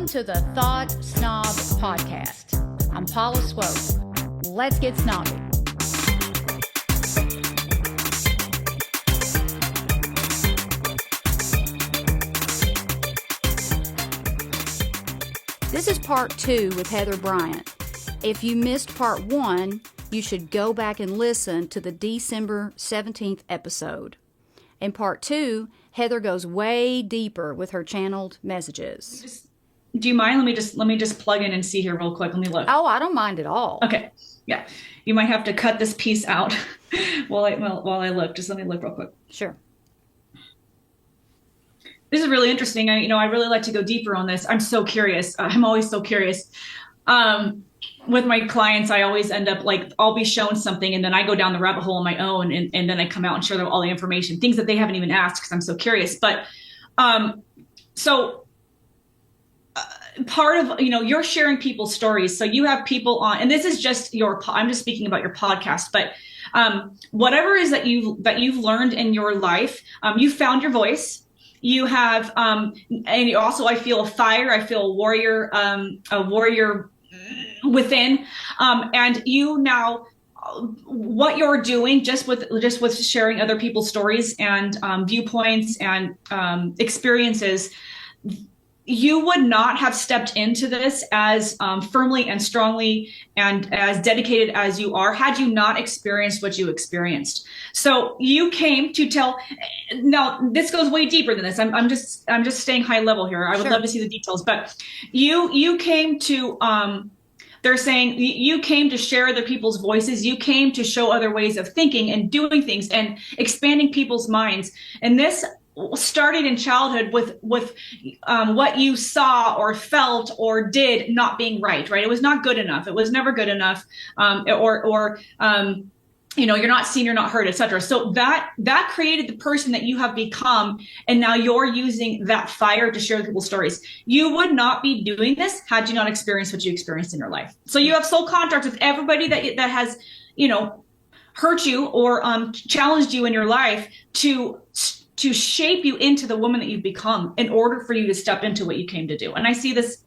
to the Thought Snob podcast. I'm Paula Swope. Let's get snobby. This is part 2 with Heather Bryant. If you missed part 1, you should go back and listen to the December 17th episode. In part 2, Heather goes way deeper with her channeled messages. Do you mind? Let me just plug in and see here real quick. Let me look. Oh, I don't mind at all. Okay. Yeah. You might have to cut this piece out while I look. Just let me look real quick. Sure. This is really interesting. I really like to go deeper on this. I'm so curious. I'm always so curious. With my clients, I always end up I'll be shown something and then I go down the rabbit hole on my own and then I come out and share them all the information, things that they haven't even asked because I'm so curious. But part of, you're sharing people's stories. So you have people on, and this is just I'm just speaking about your podcast, but whatever it is that you've learned in your life, you found your voice. You have, and also I feel a fire. I feel a warrior within, and you now, what you're doing just with sharing other people's stories and viewpoints and experiences, you would not have stepped into this as firmly and strongly and as dedicated as you are had you not experienced what you experienced. So you came to tell. Now this goes way deeper than this. I'm just staying high level here. I would Sure. love to see the details, but you came to. They're saying you came to share other people's voices. You came to show other ways of thinking and doing things and expanding people's minds. And this started in childhood with what you saw or felt or did not being right? It was not good enough. It was never good enough. You're not seen, you're not heard, etc. So that created the person that you have become. And now you're using that fire to share people's stories. You would not be doing this had you not experienced what you experienced in your life. So you have soul contracts with everybody that has, hurt you or challenged you in your life to shape you into the woman that you've become in order for you to step into what you came to do. And I see this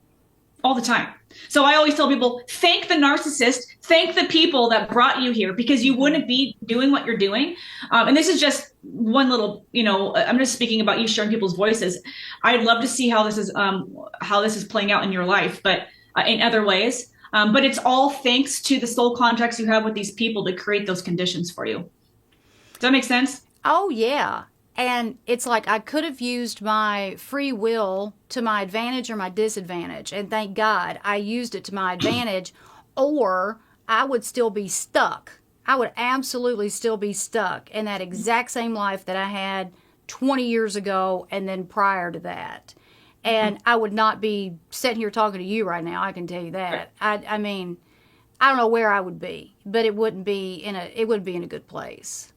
all the time. So I always tell people, thank the narcissist, thank the people that brought you here, because you wouldn't be doing what you're doing. And this is just one little, I'm just speaking about you sharing people's voices. I'd love to see how this is playing out in your life, but in other ways. But it's all thanks to the soul contracts you have with these people to create those conditions for you. Does that make sense? Oh, yeah. And it's like I could have used my free will to my advantage or my disadvantage. And thank God I used it to my advantage, or I would still be stuck. I would absolutely still be stuck in that exact same life that I had 20 years ago and then prior to that. And I would not be sitting here talking to you right now. I can tell you that. I mean, I don't know where I would be, but it wouldn't be in a good place.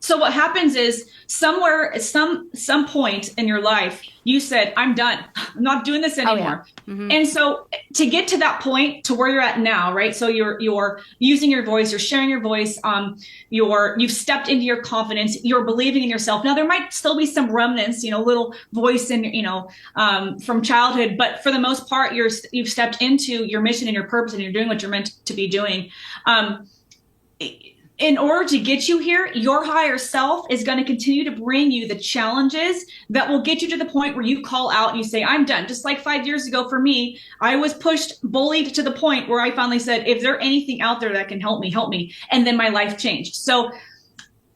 So what happens is somewhere at some point in your life, you said, I'm done. I'm not doing this anymore. Oh, yeah. Mm-hmm. And so to get to that point to where you're at now, right? So you're using your voice, you're sharing your voice, you've stepped into your confidence, you're believing in yourself. Now there might still be some remnants, little voice in, from childhood, but for the most part, you've stepped into your mission and your purpose and you're doing what you're meant to be doing. In order to get you here, your higher self is going to continue to bring you the challenges that will get you to the point where you call out and you say, I'm done. Just like 5 years ago for me, I was bullied to the point where I finally said, if there's anything out there that can help me. And then my life changed. So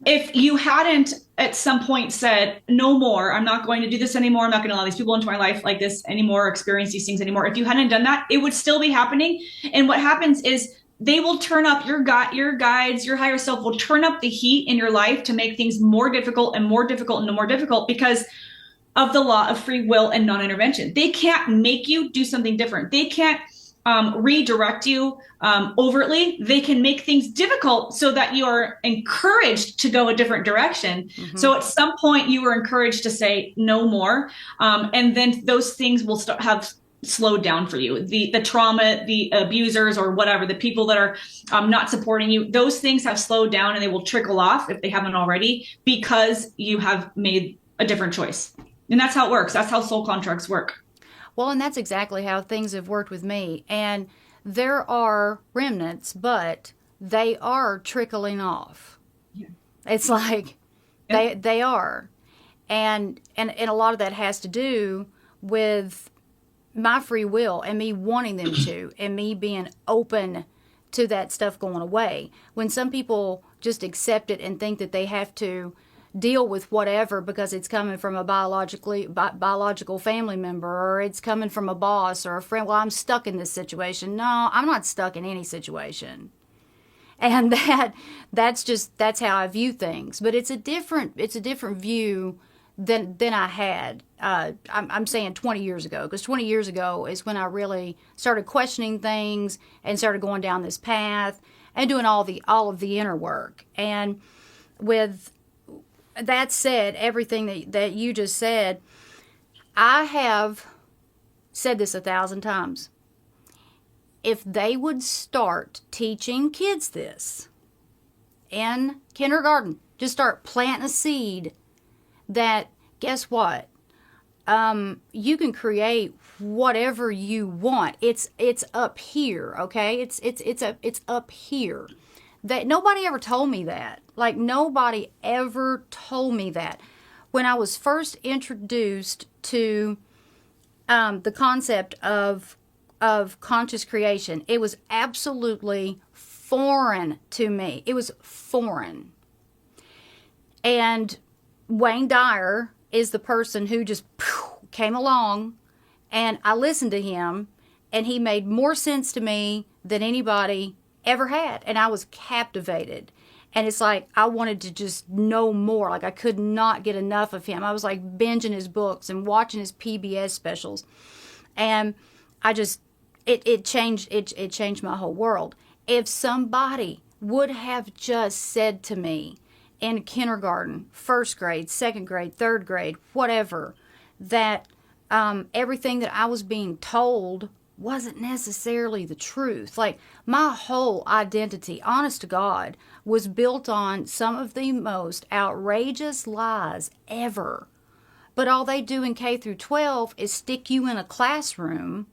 if you hadn't at some point said, no more, I'm not going to do this anymore. I'm not going to allow these people into my life like this anymore, experience these things anymore. If you hadn't done that, it would still be happening. And what happens is, they will turn up your guides, your higher self will turn up the heat in your life to make things more difficult and more difficult and more difficult because of the law of free will and non-intervention. They can't make you do something different. They can't redirect you overtly. They can make things difficult so that you are encouraged to go a different direction. Mm-hmm. So at some point you were encouraged to say no more. And then those things will have slowed down for you. The trauma, the abusers or whatever, the people that are not supporting you, those things have slowed down and they will trickle off if they haven't already because you have made a different choice. And that's how it works. That's how soul contracts work. Well, and that's exactly how things have worked with me. And there are remnants, but they are trickling off. Yeah. It's like Yeah. they are. And a lot of that has to do with my free will and me wanting them to, and me being open to that stuff going away. When some people just accept it and think that they have to deal with whatever because it's coming from a biological family member, or it's coming from a boss or a friend. Well, I'm stuck in this situation. No, I'm not stuck in any situation. And that's how I view things. But it's a different view than I had. I'm saying 20 years ago, because 20 years ago is when I really started questioning things and started going down this path and doing all of the inner work. And with that said, everything that you just said, I have said this 1,000 times. If they would start teaching kids this in kindergarten, just start planting a seed that, guess what? You can create whatever you want. It's up here, okay? It's up here. That nobody ever told me that. Like, nobody ever told me that. When I was first introduced to the concept of conscious creation, it was absolutely foreign to me. It was foreign. And Wayne Dyer is the person who just came along, and I listened to him, and he made more sense to me than anybody ever had, and I was captivated. And it's like I wanted to just know more. Like, I could not get enough of him. I was like binging his books and watching his PBS specials, and I just it changed my whole world. If somebody would have just said to me in kindergarten, first grade, second grade, third grade, whatever, that everything that I was being told wasn't necessarily the truth. Like, my whole identity, honest to God, was built on some of the most outrageous lies ever. But all they do in K through 12 is stick you in a classroom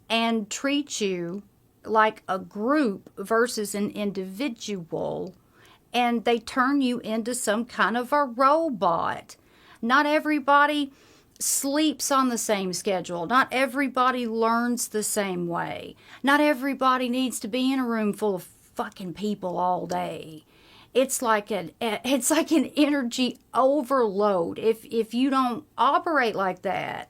and treat you like a group versus an individual, and they turn you into some kind of a robot. Not everybody sleeps on the same schedule. Not everybody learns the same way. Not everybody needs to be in a room full of fucking people all day. It's like an energy overload. If you don't operate like that,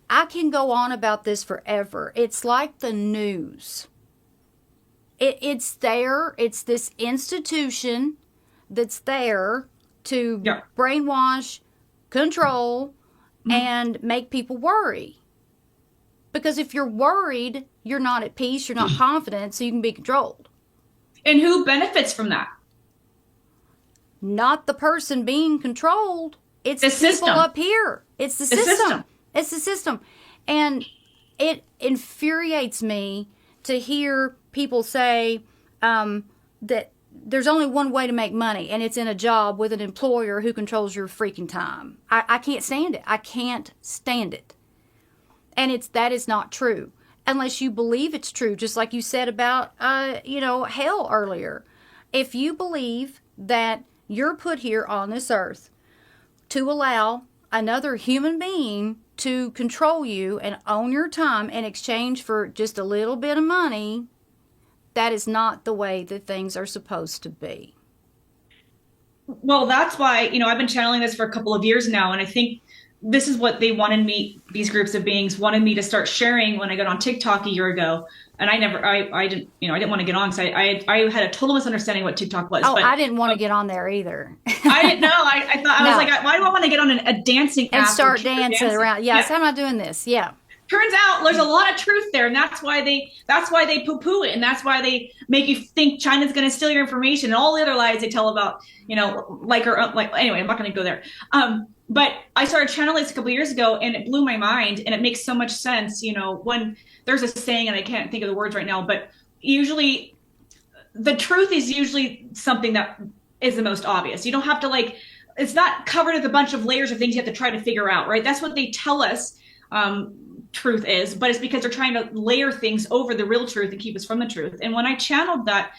I can go on about this forever. It's like the news. It's there. It's this institution that's there to brainwash, control, and make people worry. Because if you're worried, you're not at peace, you're not confident, so you can be controlled. And who benefits from that? Not the person being controlled. It's the system people up here. It's the system. It's the system. And it infuriates me to hear people say that there's only one way to make money, and it's in a job with an employer who controls your freaking time. I can't stand it. I can't stand it. And that is not true. Unless you believe it's true, just like you said about, hell earlier. If you believe that you're put here on this earth to allow another human being to control you and own your time in exchange for just a little bit of money, that is not the way that things are supposed to be. Well, that's why, I've been channeling this for a couple of years now, and I think this is what they wanted me, these groups of beings wanted me to start sharing when I got on TikTok a year ago. And I didn't want to get on because I had a total misunderstanding what TikTok was. Oh, but I didn't want to get on there either. I didn't know. I thought, I was like, why do I want to get on a dancing app and start dancing around? Yes, I'm not doing this. Yeah. Turns out there's a lot of truth there, and that's why they poo-poo it, and that's why they make you think China's going to steal your information and all the other lies they tell about, anyway, I'm not going to go there. But I started channeling this a couple of years ago, and it blew my mind, and it makes so much sense. When there's a saying, and I can't think of the words right now, but usually the truth is usually something that is the most obvious. You don't have to it's not covered with a bunch of layers of things you have to try to figure out, right? That's what they tell us truth is, but it's because they're trying to layer things over the real truth and keep us from the truth. And when I channeled that,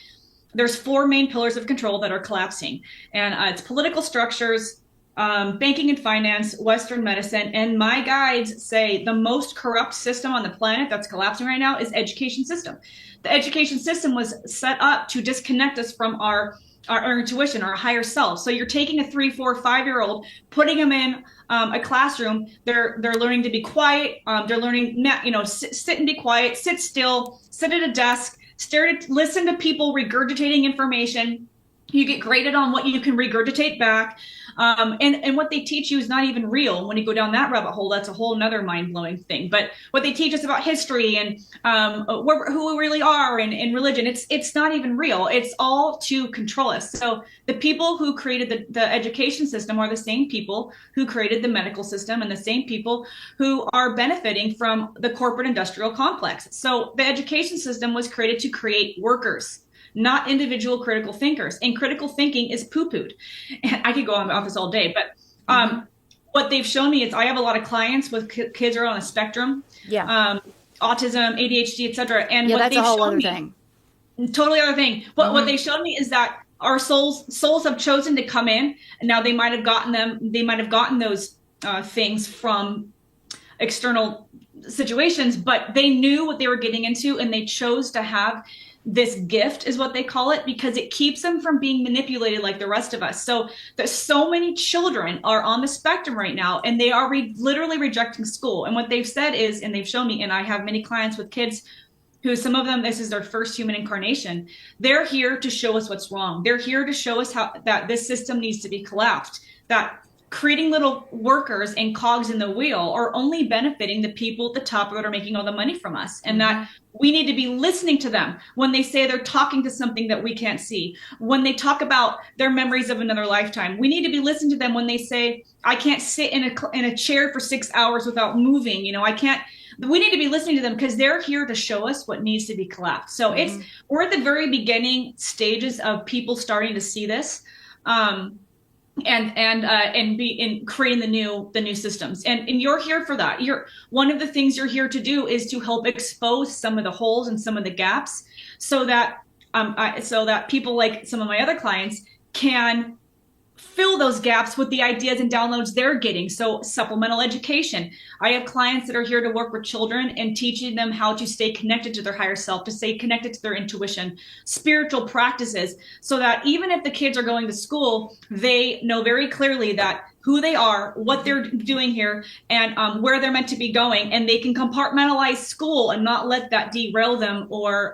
there's four main pillars of control that are collapsing, and it's political structures, banking and finance, Western medicine, and my guides say the most corrupt system on the planet that's collapsing right now is education system. The education system was set up to disconnect us from our intuition, our higher self. So you're taking a 3, 4, 5-year-old, putting them in a classroom. They're learning to be quiet. They're learning, sit and be quiet, sit still, sit at a desk, listen to people regurgitating information. You get graded on what you can regurgitate back. And what they teach you is not even real. When you go down that rabbit hole, that's a whole nother mind-blowing thing. But what they teach us about history and who we really are and religion, it's not even real. It's all to control us. So the people who created the education system are the same people who created the medical system and the same people who are benefiting from the corporate industrial complex. So the education system was created to create workers, not individual critical thinkers. And critical thinking is poo-pooed. And I could go on about this all day, but what they've shown me is I have a lot of clients with kids who are on a spectrum, autism, ADHD, etc. And what that's they've a whole shown other me, thing. Totally other thing. But what they showed me is that our souls have chosen to come in, and now they might have gotten those things from external situations, but they knew what they were getting into, and they chose to have this gift, is what they call it, because it keeps them from being manipulated like the rest of us. So there's so many children are on the spectrum right now, and they are literally rejecting school. And what they've said is, and they've shown me, and I have many clients with kids who, some of them, this is their first human incarnation. They're here to show us what's wrong. They're here to show us how that this system needs to be collapsed, that creating little workers and cogs in the wheel are only benefiting the people at the top that are making all the money from us. And that we need to be listening to them when they say they're talking to something that we can't see. When they talk about their memories of another lifetime, we need to be listening to them when they say, I can't sit in a chair for 6 hours without moving. We need to be listening to them because they're here to show us what needs to be collapsed. So we're at the very beginning stages of people starting to see this. And be in creating the new systems, and you're here for that. One of the things you're here to do is to help expose some of the holes and some of the gaps, so that people like some of my other clients can fill those gaps with the ideas and downloads they're getting. So supplemental education. I have clients that are here to work with children and teaching them how to stay connected to their higher self, to stay connected to their intuition, spiritual practices, so that even if the kids are going to school, they know very clearly that who they are, what they're doing here, and where they're meant to be going. And they can compartmentalize school and not let that derail them or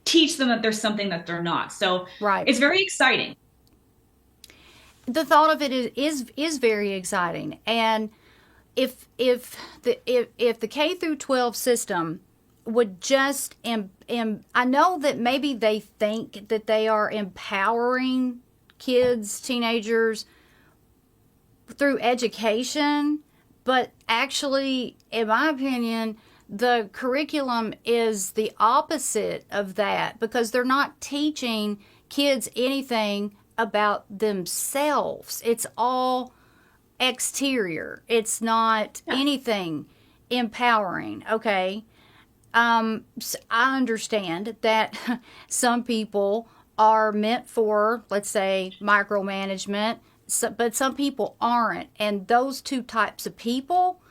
teach them that there's something that they're not. So It's very exciting. The thought of it is very exciting. And if the K through 12 system would just I know that maybe they think that they are empowering kids, teenagers through education, but actually, in my opinion, the curriculum is the opposite of that, because they're not teaching kids anything about themselves. It's all exterior. It's not anything empowering. Okay. So I understand that some people are meant for, let's say, micromanagement, but some people aren't. And those two types of people,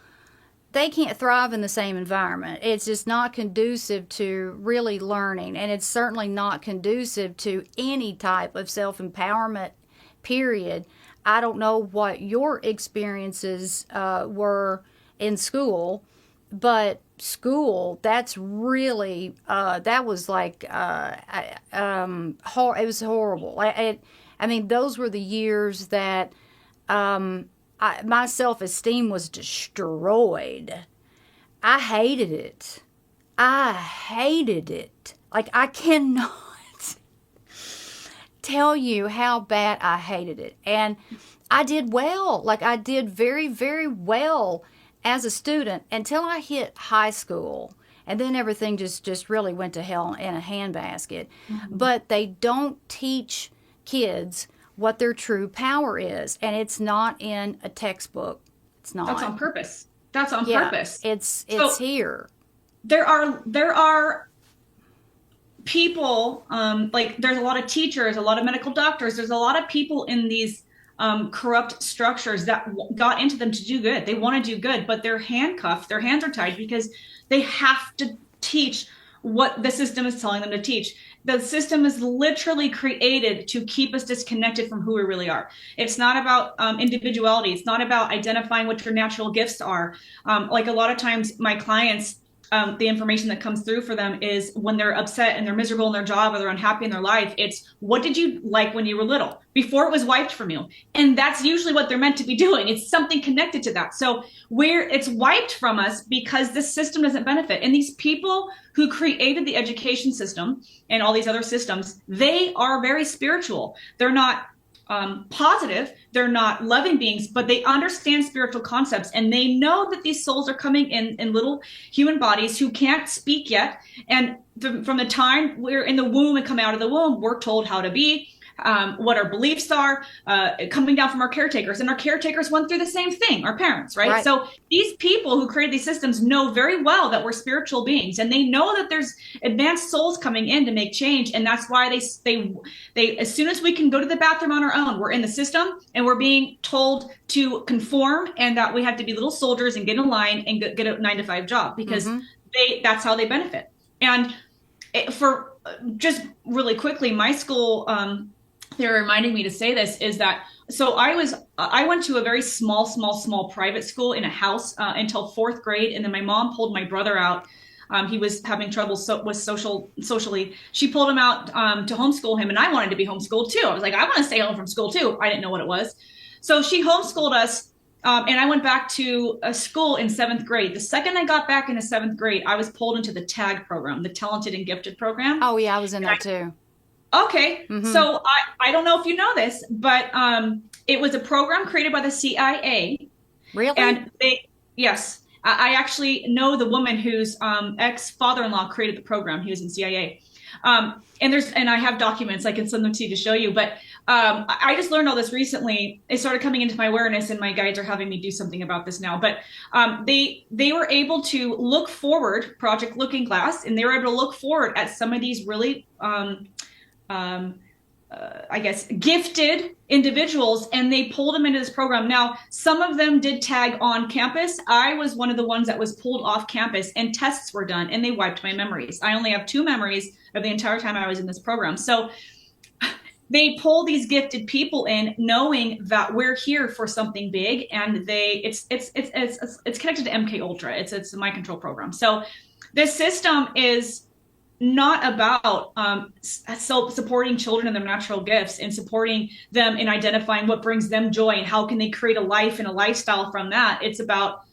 they can't thrive in the same environment. It's just not conducive to really learning, and it's certainly not conducive to any type of self-empowerment, period. I don't know what your experiences were in school, but school, that's really, that was like, it was horrible. I mean, those were the years that my self-esteem was destroyed. I hated it. Like, I cannot tell you how bad I hated it. And I did well. Like, I did very, very well as a student until I hit high school. And then everything just really went to hell in a handbasket. But they don't teach kids what their true power is, and it's not in a textbook. It's not. That's on purpose. That's on Yeah, purpose. it's So here. there are people, like there's a lot of teachers, a lot of medical doctors, there's a lot of people in these corrupt structures that got into them to do good. They want to do good, but they're handcuffed, their hands are tied because they have to teach what the system is telling them to teach. The system is literally created to keep us disconnected from who we really are. It's not about individuality. It's not about identifying what your natural gifts are. Like a lot of times my clients, the information that comes through for them is when they're upset and they're miserable in their job or they're unhappy in their life, it's what did you like when you were little before it was wiped from you? And that's usually what they're meant to be doing. It's something connected to that. So where it's wiped from us because this system doesn't benefit. And these people who created the education system and all these other systems, they are very spiritual. They're not positive, they're not loving beings, but they understand spiritual concepts, and they know that these souls are coming in little human bodies who can't speak yet. And from the time we're in the womb and come out of the womb, we're told how to be, what our beliefs are, coming down from our caretakers. And our caretakers went through the same thing, our parents, right? So these people who created these systems know very well that we're spiritual beings, and they know that there's advanced souls coming in to make change. And that's why they as soon as we can go to the bathroom on our own, we're in the system and we're being told to conform and that we have to be little soldiers and get in line and get a 9-to-5 job because that's how they benefit. And for just really quickly, my school, they're reminding me to say this, is that so I went to a very small private school in a house until 4th grade, and then my mom pulled my brother out. He was having trouble socially. She pulled him out to homeschool him, and I wanted to be homeschooled too. I was like, I want to stay home from school too. I didn't know what it was, so she homeschooled us, and I went back to a school in 7th grade. The second I got back into 7th grade, I was pulled into the TAG program, the Talented and Gifted program. Oh yeah, I was in that too. Okay, so I don't know if you know this, but it was a program created by the CIA. Really? And yes, I actually know the woman whose ex-father-in-law created the program. He was in CIA. And I have documents, I can send them to you to show you. But I just learned all this recently. It started coming into my awareness, and my guides are having me do something about this now. But they were able to look forward, Project Looking Glass, and they were able to look forward at some of these really I guess, gifted individuals, and they pulled them into this program. Now, some of them did tag on campus. I was one of the ones that was pulled off campus, and tests were done, and they wiped my memories. I only have 2 memories of the entire time I was in this program. So they pull these gifted people in, knowing that we're here for something big, and it's connected to MK Ultra. It's a mind control program. So this system is not about supporting children and their natural gifts and supporting them in identifying what brings them joy and how can they create a life and a lifestyle from that. It's about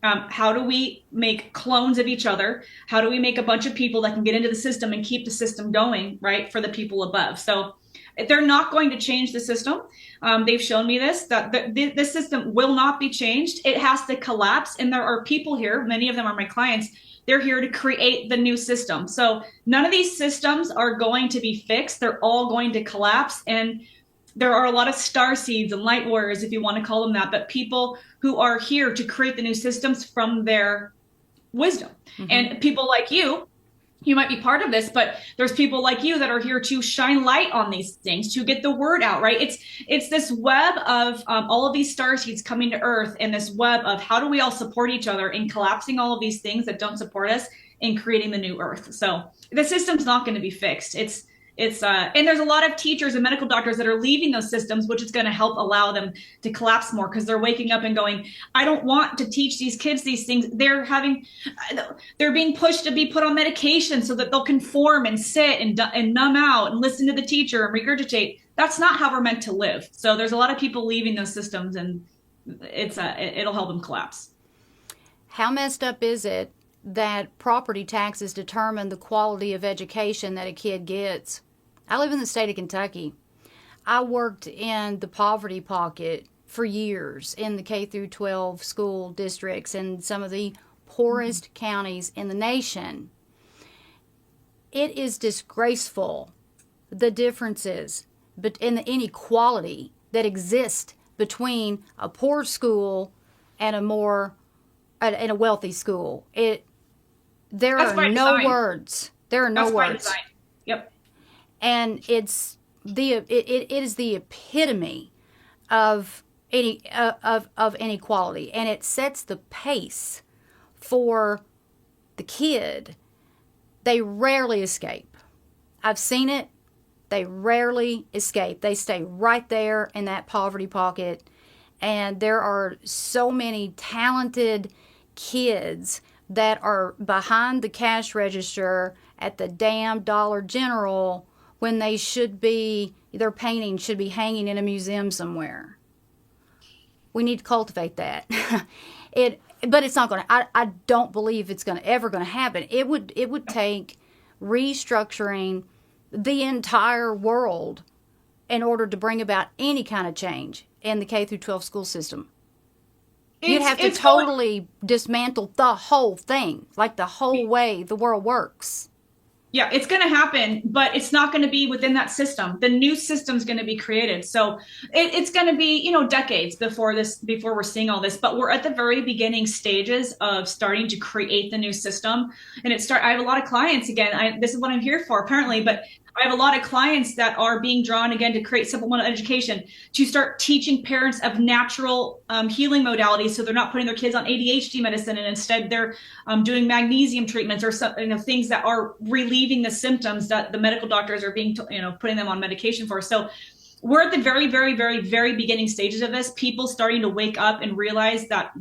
how do we make clones of each other? How do we make a bunch of people that can get into the system and keep the system going, right, for the people above? So they're not going to change the system. They've shown me this, that the system will not be changed. It has to collapse. And there are people here, many of them are my clients, they're here to create the new system. So none of these systems are going to be fixed. They're all going to collapse. And there are a lot of star seeds and light warriors, if you want to call them that, but people who are here to create the new systems from their wisdom. And people like you might be part of this, but there's people like you that are here to shine light on these things, to get the word out, right? It's this web of all of these star seeds coming to Earth, and this web of how do we all support each other in collapsing all of these things that don't support us in creating the new Earth. So the system's not going to be fixed. And there's a lot of teachers and medical doctors that are leaving those systems, which is going to help allow them to collapse more, because they're waking up and going, I don't want to teach these kids these things. They're being pushed to be put on medication so that they'll conform and sit and numb out and listen to the teacher and regurgitate. That's not how we're meant to live. So there's a lot of people leaving those systems, and it'll help them collapse. How messed up is it that property taxes determine the quality of education that a kid gets? I live in the state of Kentucky. I worked in the poverty pocket for years in the K through 12 school districts in some of the poorest counties in the nation. It is disgraceful, the differences in the inequality that exist between a poor school and a more in a wealthy school. There That's are by no design. words. There are no That's by words. design. Yep. And it is the epitome of of inequality, and it sets the pace for the kid. They rarely escape. I've seen it. They rarely escape. They stay right there in that poverty pocket. And there are so many talented kids that are behind the cash register at the damn Dollar General when they should be, their painting should be hanging in a museum somewhere. We need to cultivate that. But it's not going to, I don't believe it's ever going to happen. It would take restructuring the entire world in order to bring about any kind of change in the K through 12 school system. You'd have to totally dismantle the whole thing, like the whole way the world works. Yeah, it's going to happen, but it's not going to be within that system. The new system's going to be created. So it's going to be, decades before we're seeing all this, but we're at the very beginning stages of starting to create the new system. And I have a lot of clients again, this is what I'm here for apparently, but I have a lot of clients that are being drawn again to create supplemental education, to start teaching parents of natural healing modalities, so they're not putting their kids on ADHD medicine, and instead they're doing magnesium treatments or things that are relieving the symptoms that the medical doctors are being putting them on medication for. So we're at the very, very, very, very beginning stages of this. People starting to wake up and realize that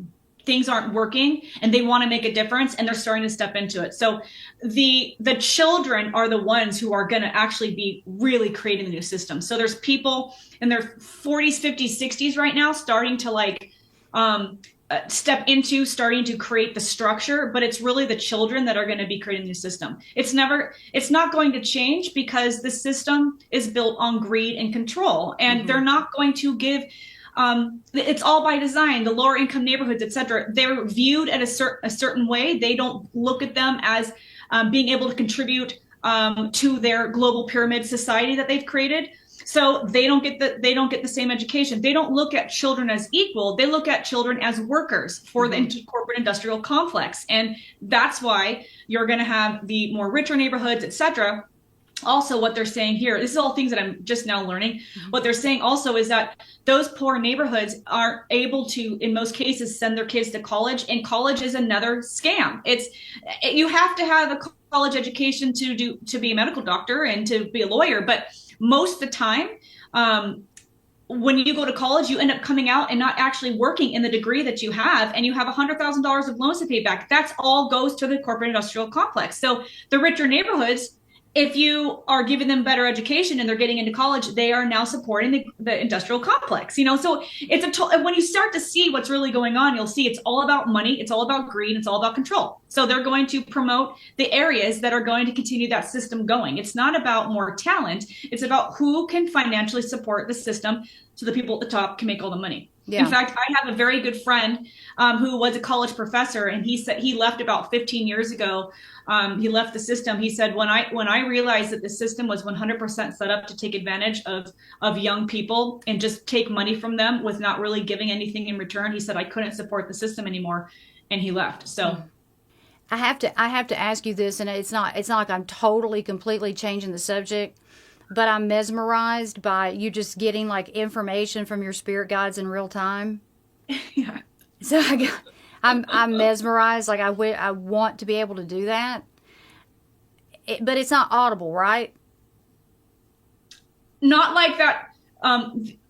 things aren't working and they want to make a difference, and they're starting to step into it. So the children are the ones who are going to actually be really creating the new system. So there's people in their 40s, 50s, 60s right now starting to starting to create the structure, but it's really the children that are going to be creating the new system. It's not going to change because the system is built on greed and control, and they're not going to give it's all by design. The lower income neighborhoods, etc., they're viewed at a certain way. They don't look at them as being able to contribute to their global pyramid society that they've created. So they don't get the same education. They don't look at children as equal. They look at children as workers for the corporate industrial complex, and that's why you're going to have the more richer neighborhoods, etc. Also, what they're saying here, this is all things that I'm just now learning. What they're saying also is that those poor neighborhoods aren't able to, in most cases, send their kids to college, and college is another scam. You have to have a college education to be a medical doctor and to be a lawyer, but most of the time, when you go to college, you end up coming out and not actually working in the degree that you have, and you have $100,000 of loans to pay back. That's all goes to the corporate industrial complex. So the richer neighborhoods, if you are giving them better education and they're getting into college, they are now supporting the industrial complex. So when you start to see what's really going on, you'll see it's all about money, it's all about greed, it's all about control. So they're going to promote the areas that are going to continue that system going. It's not about more talent, it's about who can financially support the system so the people at the top can make all the money. Yeah. In fact, I have a very good friend who was a college professor, and he said he left about 15 years ago. He left the system. He said, when I realized that the system was 100% set up to take advantage of young people and just take money from them with not really giving anything in return, he said, I couldn't support the system anymore, and he left. So I have to ask you this, and it's not like I'm totally completely changing the subject, but I'm mesmerized by you just getting like information from your spirit guides in real time. Yeah. So I'm mesmerized. Like I want to be able to do that, but it's not audible, right? Not like that.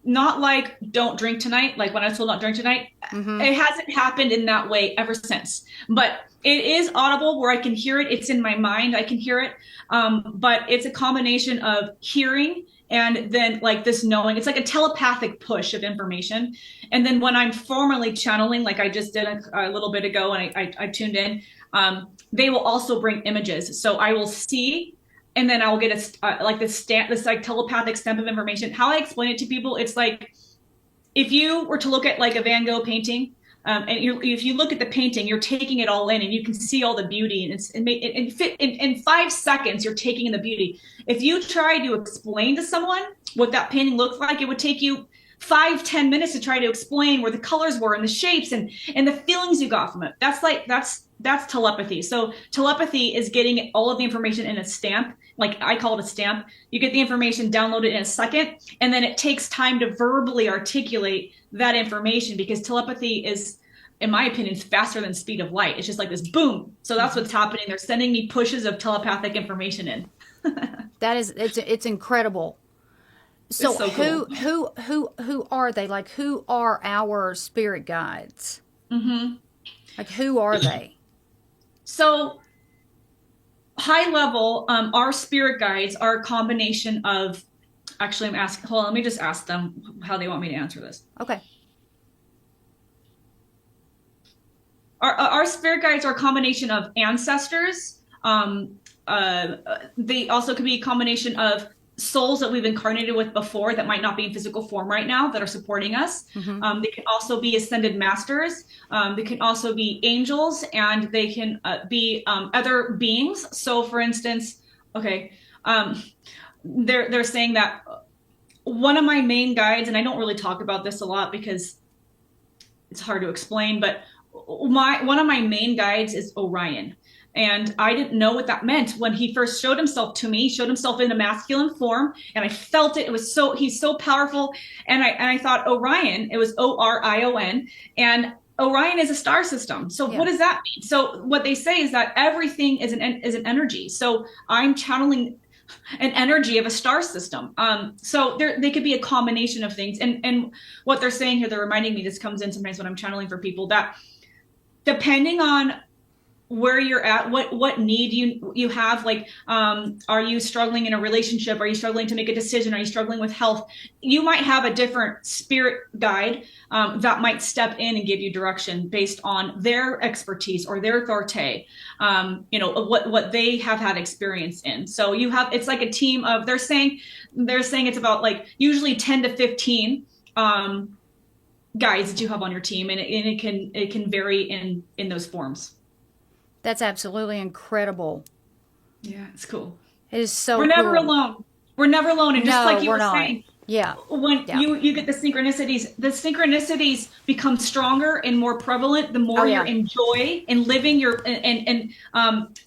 Not like don't drink tonight. Like when I was told not drink tonight, It hasn't happened in that way ever since. But it is audible where I can hear it. It's in my mind. I can hear it. But it's a combination of hearing and then like this knowing. It's like a telepathic push of information. And then when I'm formally channeling, like I just did a little bit ago, and I tuned in, they will also bring images. So I will see, and then I will get this like telepathic stamp of information. How I explain it to people, it's like if you were to look at like a Van Gogh painting, and if you look at the painting, you're taking it all in, and you can see all the beauty, and in 5 seconds, you're taking in the beauty. If you try to explain to someone what that painting looks like, it would take you 5-10 minutes to try to explain where the colors were and the shapes and the feelings you got from it. That's telepathy. So telepathy is getting all of the information in a stamp. Like I call it a stamp. You get the information, download it in a second, and then it takes time to verbally articulate that information, because telepathy is, in my opinion, is faster than speed of light. It's just like this boom. So that's what's happening. They're sending me pushes of telepathic information in. It's incredible. So, so cool. who are they? Like, who are our spirit guides? Mm-hmm. Like, who are they? So high level, our spirit guides are a combination of, actually I'm asking, hold on, let me just ask them how they want me to answer this. Okay. Our spirit guides are a combination of ancestors. They also could be a combination of souls that we've incarnated with before that might not be in physical form right now that are supporting us. They can also be ascended masters. They can also be angels, and they can be other beings. So for instance, okay, they're saying that one of my main guides, and I don't really talk about this a lot because it's hard to explain, but one of my main guides is Orion. And I didn't know what that meant when he first showed himself to me. He showed himself in a masculine form, and I felt it. It was he's so powerful. And I thought Orion, it was Orion, and Orion is a star system. So What does that mean? So what they say is that everything is an energy. So I'm channeling an energy of a star system. So they could be a combination of things. And what they're saying here, they're reminding me, this comes in sometimes when I'm channeling for people, that depending on where you're at, what need you have, like, are you struggling in a relationship? Are you struggling to make a decision? Are you struggling with health? You might have a different spirit guide that might step in and give you direction based on their expertise or their forte, what they have had experience in. So it's like a team of, they're saying it's about like usually 10 to 15 guides that you have on your team, and it can vary in those forms. That's absolutely incredible. Yeah, it's cool. It is so We're never cool. alone. We're never alone. And just like you were saying, when you get the synchronicities become stronger and more prevalent the more you're in joy and living your and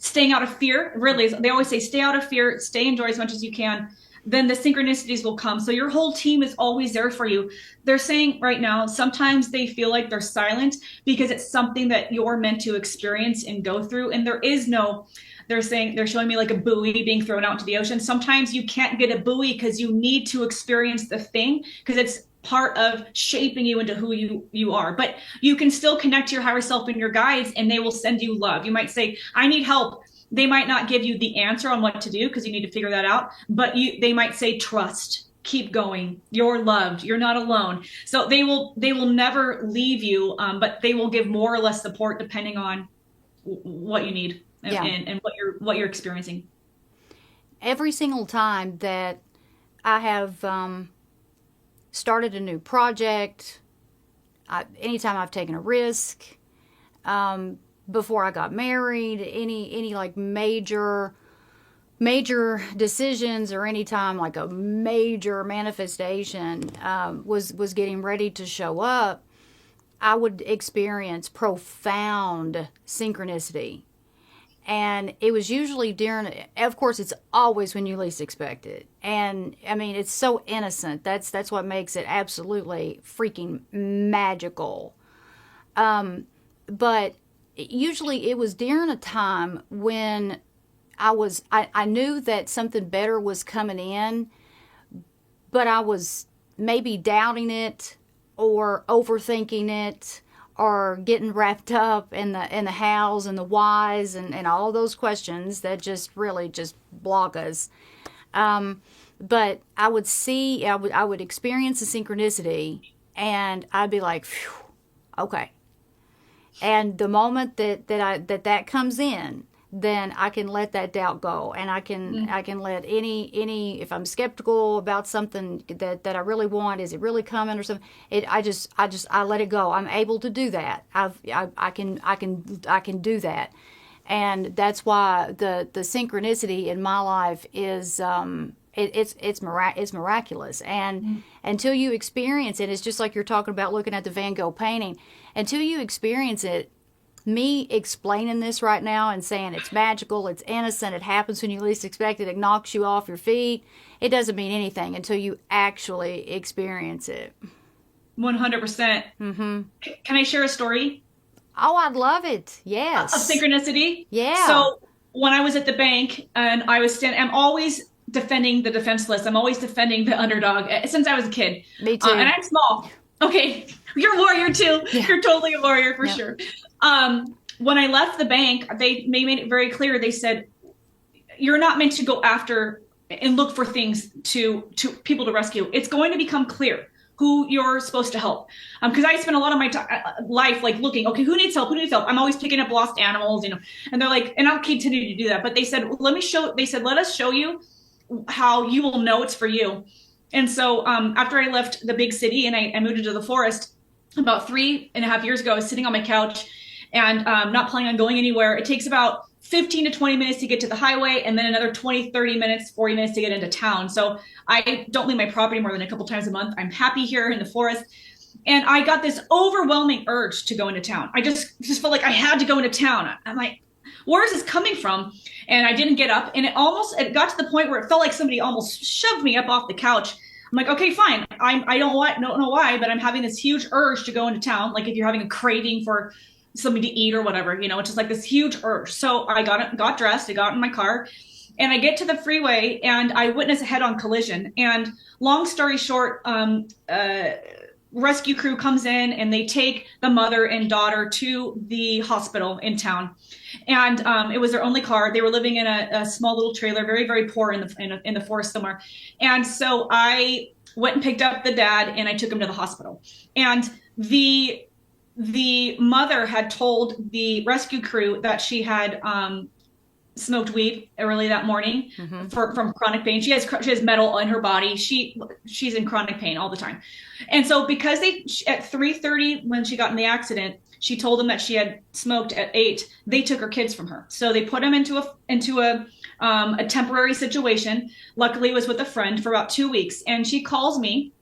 staying out of fear. Really, they always say stay out of fear, stay in joy as much as you can. Then the synchronicities will come. So your whole team is always there for you. They're saying right now, sometimes they feel like they're silent because it's something that you're meant to experience and go through. And they're showing me like a buoy being thrown out into the ocean. Sometimes you can't get a buoy because you need to experience the thing, because it's part of shaping you into who you are. But you can still connect to your higher self and your guides, and they will send you love. You might say, I need help. They might not give you the answer on what to do because you need to figure that out, but they might say, trust, keep going. You're loved. You're not alone. So they will never leave you, but they will give more or less support depending on what you need and what you're experiencing. Every single time that I have started a new project, anytime I've taken a risk, before I got married, any like major decisions, or any time like a major manifestation was getting ready to show up, I would experience profound synchronicity. And it was usually of course, it's always when you least expect it. And I mean, it's so innocent. That's what makes it absolutely freaking magical. But usually it was during a time when I knew that something better was coming in, but I was maybe doubting it or overthinking it or getting wrapped up in the hows and the whys and all those questions that just really just block us. But I would experience the synchronicity, and I'd be like, phew, okay. And the moment that comes in, then I can let that doubt go, and I can let any if I'm skeptical about something that I really want, is it really coming or something? I let it go. I'm able to do that. I can do that, and that's why the synchronicity in my life is it's miraculous. And until you experience it, it's just like you're talking about looking at the Van Gogh painting. Until you experience it, me explaining this right now and saying it's magical, it's innocent, it happens when you least expect it, it knocks you off your feet, it doesn't mean anything until you actually experience it. 100%. Can I share a story? Oh, I'd love it. Yes. Of synchronicity? Yeah. So when I was at the bank and I'm always defending the defenseless. I'm always defending the underdog since I was a kid. Me too. And I'm small. Okay. You're a warrior too. Yeah. You're totally a warrior for sure. When I left the bank, they made it very clear. They said, you're not meant to go after and look for things to people to rescue. It's going to become clear who you're supposed to help. Because I spent a lot of my life like looking, okay, who needs help? Who needs help? I'm always picking up lost animals, and they're like, and I'll continue to do that. But they said, let us show you how you will know it's for you. And so after I left the big city and I moved into the forest about 3.5 years ago, I was sitting on my couch and not planning on going anywhere. It takes about 15 to 20 minutes to get to the highway, and then another 20, 30 minutes, 40 minutes to get into town. So I don't leave my property more than a couple times a month. I'm happy here in the forest. And I got this overwhelming urge to go into town. I just felt like I had to go into town. I'm like, where is this coming from? And I didn't get up. And it got to the point where it felt like somebody almost shoved me up off the couch. I'm like, okay, fine. I don't know why, but I'm having this huge urge to go into town. Like if you're having a craving for something to eat or whatever, it's just like this huge urge. So I got dressed, I got in my car, and I get to the freeway and I witness a head-on collision. And long story short, rescue crew comes in and they take the mother and daughter to the hospital in town. And it was their only car. They were living in a small little trailer, very, very poor in the forest somewhere. And so I went and picked up the dad and I took him to the hospital. And the mother had told the rescue crew that she had smoked weed early that morning from chronic pain. She has metal in her body. She's in chronic pain all the time. And so because at 3:30 when she got in the accident, she told them that she had smoked at 8. They took her kids from her. So they put them into a temporary situation. Luckily it was with a friend for about 2 weeks. And she calls me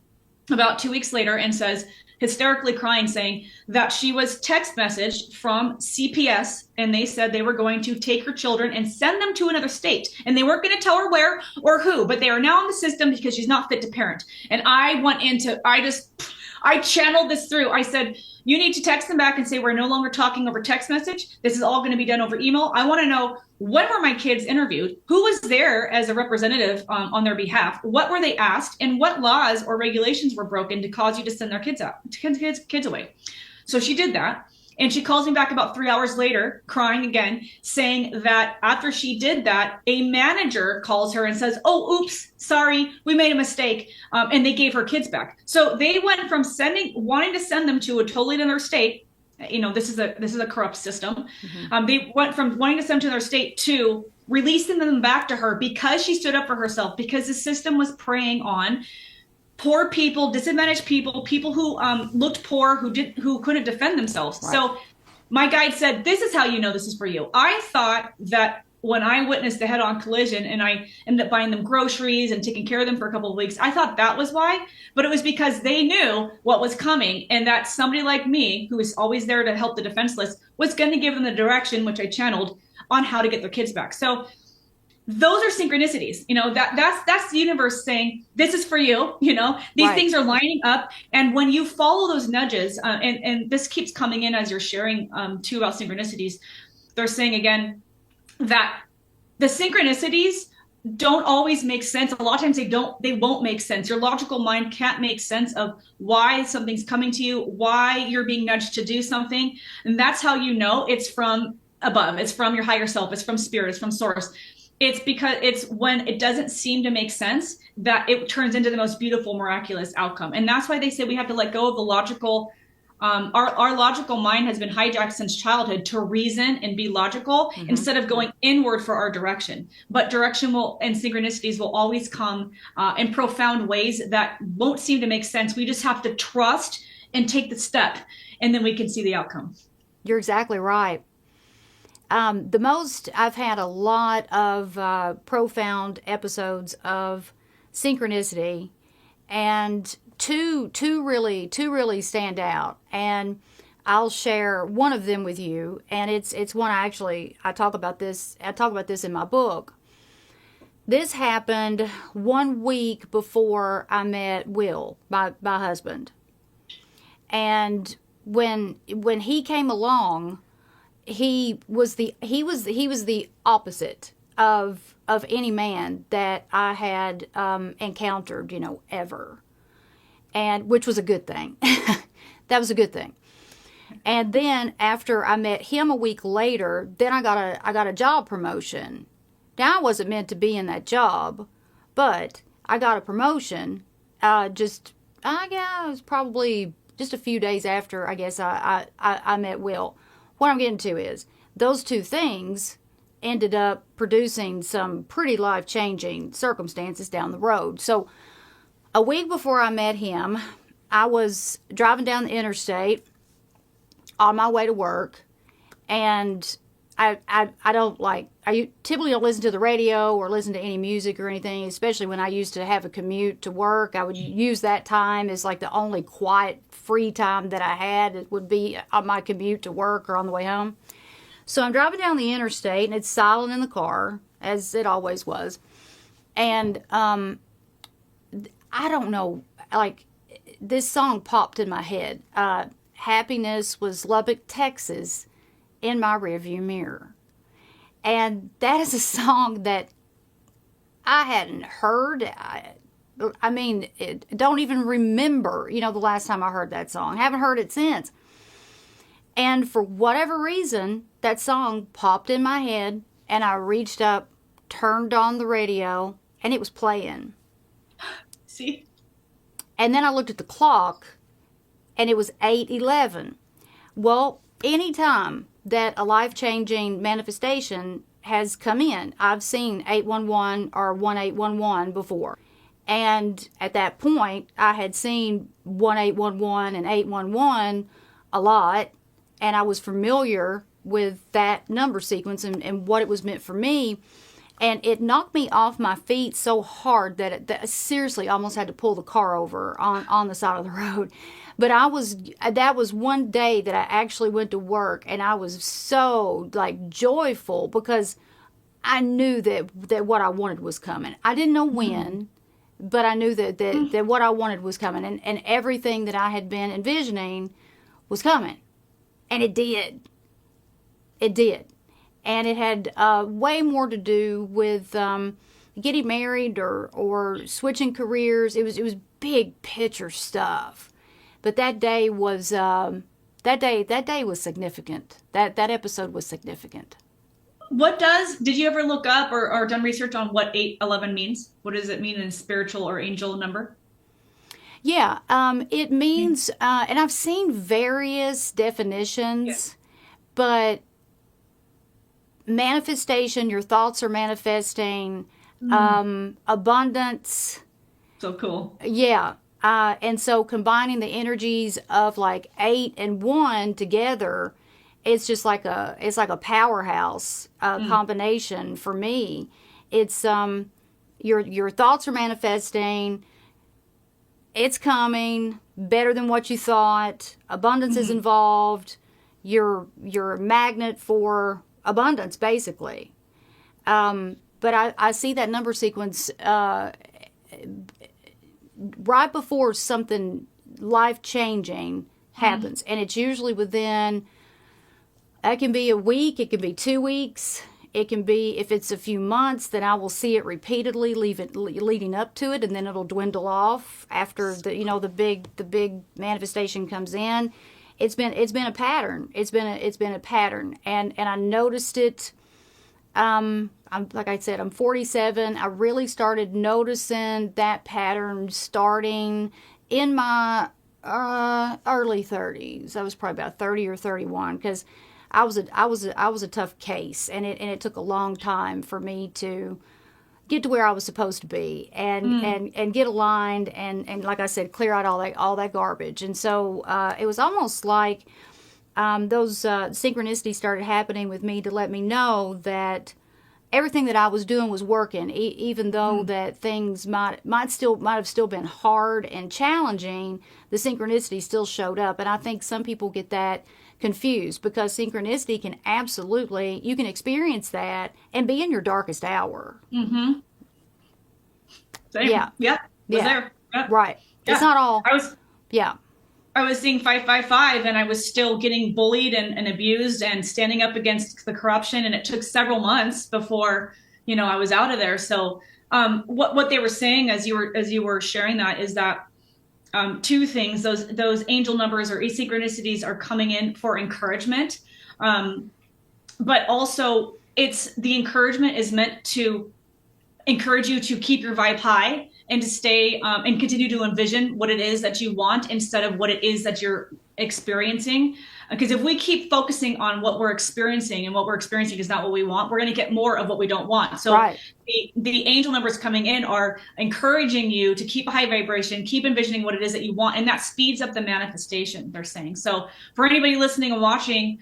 about 2 weeks later and says, hysterically crying, saying that she was text messaged from CPS and they said they were going to take her children and send them to another state. And they weren't going to tell her where or who, but they are now in the system because she's not fit to parent. And I channeled this through. I said, you need to text them back and say, we're no longer talking over text message. This is all going to be done over email. I want to know, when were my kids interviewed? Who was there as a representative on their behalf? What were they asked? And what laws or regulations were broken to cause you to send their kids away? So she did that. And she calls me back about 3 hours later, crying again, saying that after she did that, a manager calls her and says, oh, oops, sorry, we made a mistake. And they gave her kids back. So they went from wanting to send them to a totally another state. This is a corrupt system. They went from wanting to send them to their state to releasing them back to her because she stood up for herself, because the system was preying on poor people, disadvantaged people who looked poor, who couldn't defend themselves. Right. So my guide said, this is how you know this is for you. I thought that when I witnessed the head-on collision and I ended up buying them groceries and taking care of them for a couple of weeks, I thought that was why, but it was because they knew what was coming and that somebody like me, who is always there to help the defenseless, was going to give them the direction, which I channeled, on how to get their kids back. So those are synchronicities, that's the universe saying, this is for you, these right. things are lining up. And when you follow those nudges, and this keeps coming in as you're sharing too about synchronicities, they're saying again that the synchronicities don't always make sense. A lot of times they won't make sense. Your logical mind can't make sense of why something's coming to you, why you're being nudged to do something. And that's how you know it's from above. It's from your higher self. It's from spirit. It's from source. It's because it's when it doesn't seem to make sense that it turns into the most beautiful, miraculous outcome. And that's why they say we have to let go of the logical. Our logical mind has been hijacked since childhood to reason and be logical instead of going inward for our direction. But direction and synchronicities will always come in profound ways that won't seem to make sense. We just have to trust and take the step, and then we can see the outcome. You're exactly right. I've had a lot of profound episodes of synchronicity, and two really stand out. And I'll share one of them with you, and it's one I talk about this in my book. This happened 1 week before I met Will, my husband. And when he came along, he was the opposite of any man that I had encountered, ever, and which was a good thing. That was a good thing. And then after I met him a week later, then I got a job promotion. Now I wasn't meant to be in that job, but I got a promotion. It was probably just a few days after, I guess, I met Will. What I'm getting to is those two things ended up producing some pretty life-changing circumstances down the road. So a week before I met him, I was driving down the interstate on my way to work, and I typically don't listen to the radio or listen to any music or anything, especially when I used to have a commute to work. I would use that time as like the only quiet, free time that I had. It would be on my commute to work or on the way home. So I'm driving down the interstate, and it's silent in the car, as it always was. And I don't know, like, this song popped in my head. Happiness was Lubbock, Texas, in my rearview mirror. And that is a song that I hadn't heard. Don't even remember, the last time I heard that song. Haven't heard it since. And for whatever reason, that song popped in my head, and I reached up, turned on the radio, and it was playing. See? And then I looked at the clock, and it was 8:11. Well, anytime that a life-changing manifestation has come in, I've seen 811 or 1811 before. And at that point, I had seen 1811 and 811 a lot, and I was familiar with that number sequence and what it was meant for me. And it knocked me off my feet so hard that I seriously almost had to pull the car over on the side of the road. But that was one day that I actually went to work, and I was so joyful because I knew that what I wanted was coming. I didn't know when, but I knew that what I wanted was coming, and everything that I had been envisioning was coming. And it did. It did. And it had way more to do with getting married or switching careers. It was big picture stuff. But that day was significant. That episode was significant. Did you ever look up or done research on what 811 means? What does it mean in spiritual or angel number? Yeah, it means, and I've seen various definitions, but manifestation, your thoughts are manifesting, abundance. So cool. Yeah. And so combining the energies of 8 and 1 together, it's just like a powerhouse combination for me. It's your thoughts are manifesting. It's coming better than what you thought. Abundance is involved. You're a magnet for abundance, basically. But I see that number sequence right before something life-changing happens. And it's usually within, it can be a week, it can be 2 weeks, it can be, if it's a few months, then I will see it repeatedly leading up to it, and then it'll dwindle off after the big manifestation comes in. It's been a pattern. It's been a pattern, and I noticed it. Like I said, I'm 47. I really started noticing that pattern starting in my early 30s. I was probably about 30 or 31 because I was a tough case, and it took a long time for me to get to where I was supposed to be and get aligned and like I said, clear out all that garbage. And so it was almost like those synchronicities started happening with me to let me know that everything that I was doing was working, even though that things might have still been hard and challenging. The synchronicity still showed up, and I think some people get that confused, because synchronicity can absolutely, you can experience that and be in your darkest hour. Mm-hmm. Same. Yeah. Yeah. Was Yeah. there. Yep. Right. Yeah. It's not all. Yeah. I was seeing 555, and I was still getting bullied and abused and standing up against the corruption. And it took several months before, I was out of there. So what they were saying as you were sharing that is that two things, those angel numbers or asynchronicities are coming in for encouragement. But also the encouragement is meant to encourage you to keep your vibe high and to stay and continue to envision what it is that you want instead of what it is that you're experiencing. Because if we keep focusing on what we're experiencing, and what we're experiencing is not what we want, we're going to get more of what we don't want. So right. the angel numbers coming in are encouraging you to keep a high vibration, keep envisioning what it is that you want, and that speeds up the manifestation, they're saying. So for anybody listening and watching,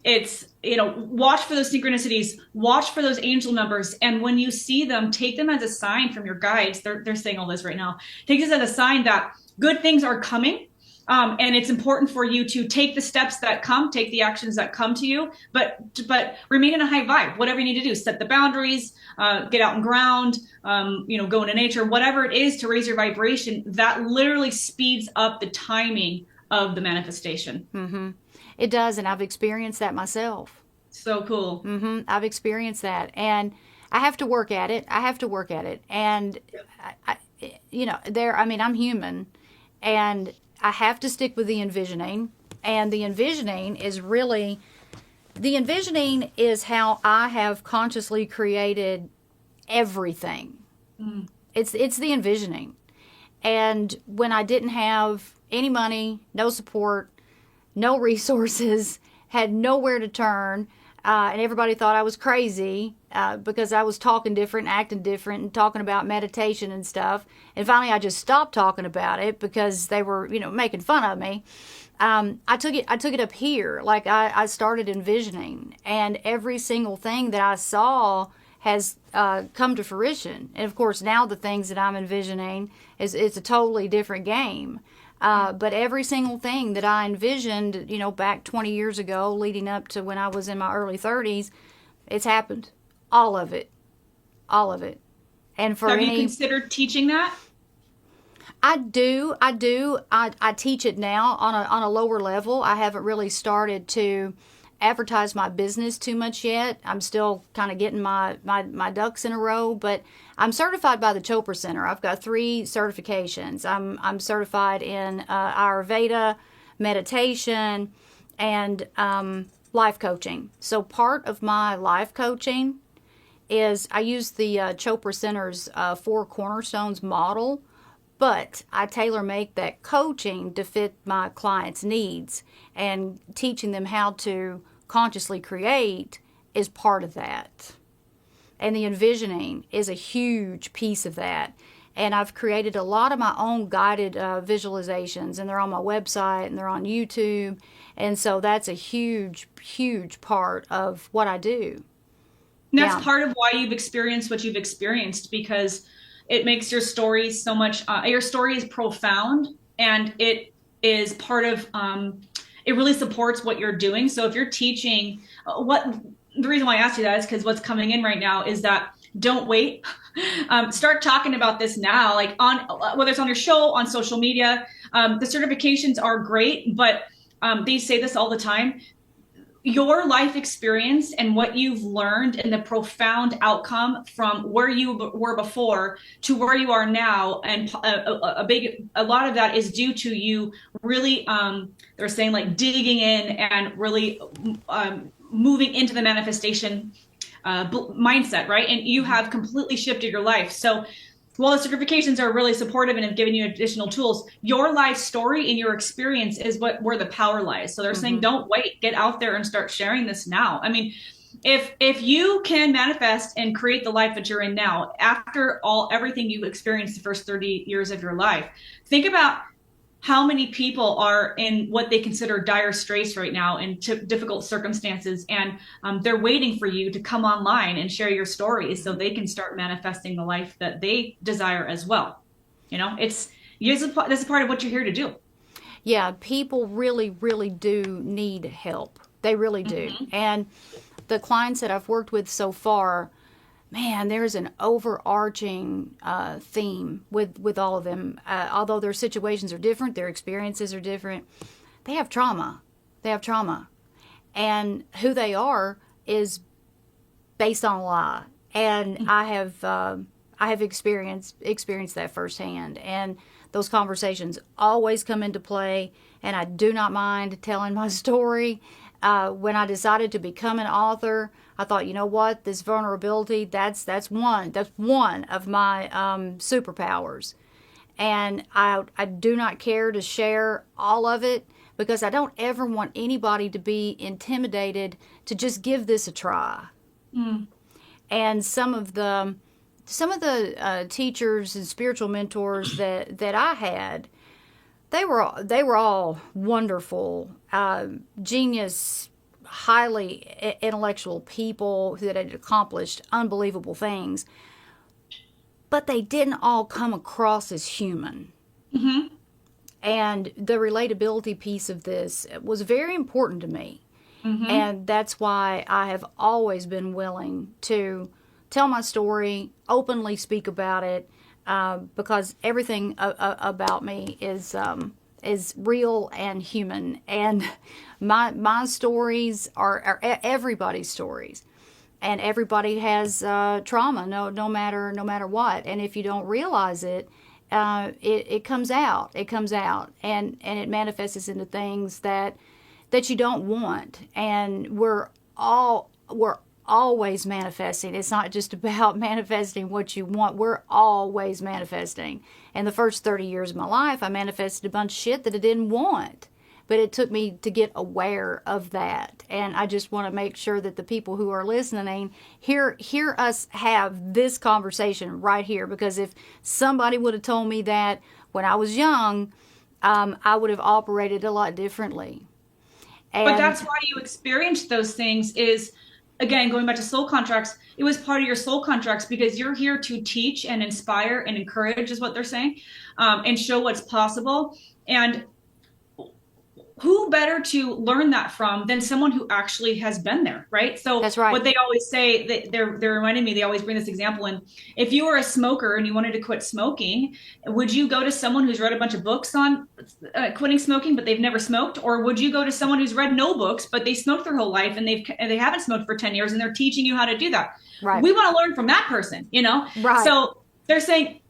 it's, watch for those synchronicities, watch for those angel numbers. And when you see them, take them as a sign from your guides. They're saying all this right now. Take this as a sign that good things are coming. And it's important for you to take the steps that come, take the actions that come to you, but remain in a high vibe. Whatever you need to do, set the boundaries, get out and ground, go into nature, whatever it is to raise your vibration. That literally speeds up the timing of the manifestation. Mm-hmm. It does, and I've experienced that myself. So cool. Mm-hmm. I've experienced that, and I have to work at it. And I'm human, and I have to stick with the envisioning. And the envisioning is how I have consciously created everything. Mm. It's the envisioning. And when I didn't have any money, no support, no resources, had nowhere to turn, and everybody thought I was crazy because I was talking different, acting different, and talking about meditation and stuff. And finally, I just stopped talking about it because they were, making fun of me. I took it up here. Like I started envisioning, and every single thing that I saw has come to fruition. And of course, now the things that I'm envisioning is a totally different game. But every single thing that I envisioned, back 20 years ago, leading up to when I was in my early 30s, it's happened. All of it. And for have you considered teaching that? I do. I teach it now on a lower level. I haven't really started to advertise my business too much yet. I'm still kind of getting my ducks in a row, but I'm certified by the Chopra Center. I've got 3 certifications. I'm certified in Ayurveda, meditation, and life coaching. So part of my life coaching is I use the Chopra Center's 4 cornerstones model, but I tailor make that coaching to fit my clients' needs, and teaching them how to consciously create is part of that. And the envisioning is a huge piece of that. And I've created a lot of my own guided visualizations, and they're on my website and they're on YouTube. And so that's a huge, huge part of what I do. And that's part of why you've experienced what you've experienced, because it makes your story so much, your story is profound, and it is part of, it really supports what you're doing. So if you're teaching, the reason why I asked you that is because what's coming in right now is that don't wait. Start talking about this now, like whether it's on your show, on social media. The certifications are great, but they say this all the time. Your life experience and what you've learned and the profound outcome from where you were before to where you are now, and a lot of that is due to you really, they're saying, like, digging in and really moving into the manifestation mindset, right? And you have completely shifted your life. So while the certifications are really supportive and have given you additional tools, your life story and your experience is where the power lies. So they're saying, don't wait, get out there and start sharing this now. I mean, if you can manifest and create the life that you're in now, after everything you experienced the first 30 years of your life, think about how many people are in what they consider dire straits right now in difficult circumstances, and they're waiting for you to come online and share your stories so they can start manifesting the life that they desire as well. This is part of what you're here to do. Yeah, people really, really do need help. They really do. Mm-hmm. And the clients that I've worked with so far, man, there's an overarching theme with all of them. Although their situations are different, their experiences are different, they have trauma. They have trauma. And who they are is based on a lie. And I have experienced that firsthand. And those conversations always come into play. And I do not mind telling my story. When I decided to become an author, I thought, you know what, this vulnerability, that's one of my superpowers. And I do not care to share all of it because I don't ever want anybody to be intimidated to just give this a try. Mm. And some of the teachers and spiritual mentors that I had, they were all wonderful, genius, highly intellectual people that had accomplished unbelievable things, but they didn't all come across as human. Mm-hmm. And the relatability piece of this was very important to me. Mm-hmm. And that's why I have always been willing to tell my story, openly speak about it, because everything about me is real and human. And my stories are everybody's stories. And everybody has trauma, no matter what. And if you don't realize it, it comes out. It comes out, and it manifests into things that you don't want. And we're always manifesting. It's not just about manifesting what you want. We're always manifesting. And the first 30 years of my life, I manifested a bunch of shit that I didn't want. But it took me to get aware of that. And I just want to make sure that the people who are listening hear us have this conversation right here. Because if somebody would have told me that when I was young, I would have operated a lot differently. But that's why you experienced those things is, again, going back to soul contracts, it was part of your soul contracts because you're here to teach and inspire and encourage is what they're saying, and show what's possible. And who better to learn that from than someone who actually has been there, right? So that's right. What they always say, they're reminding me, they always bring this example in. If you were a smoker and you wanted to quit smoking, would you go to someone who's read a bunch of books on quitting smoking, but they've never smoked? Or would you go to someone who's read no books, but they smoked their whole life and they haven't smoked for 10 years and they're teaching you how to do that? Right. We want to learn from that person, Right. So they're saying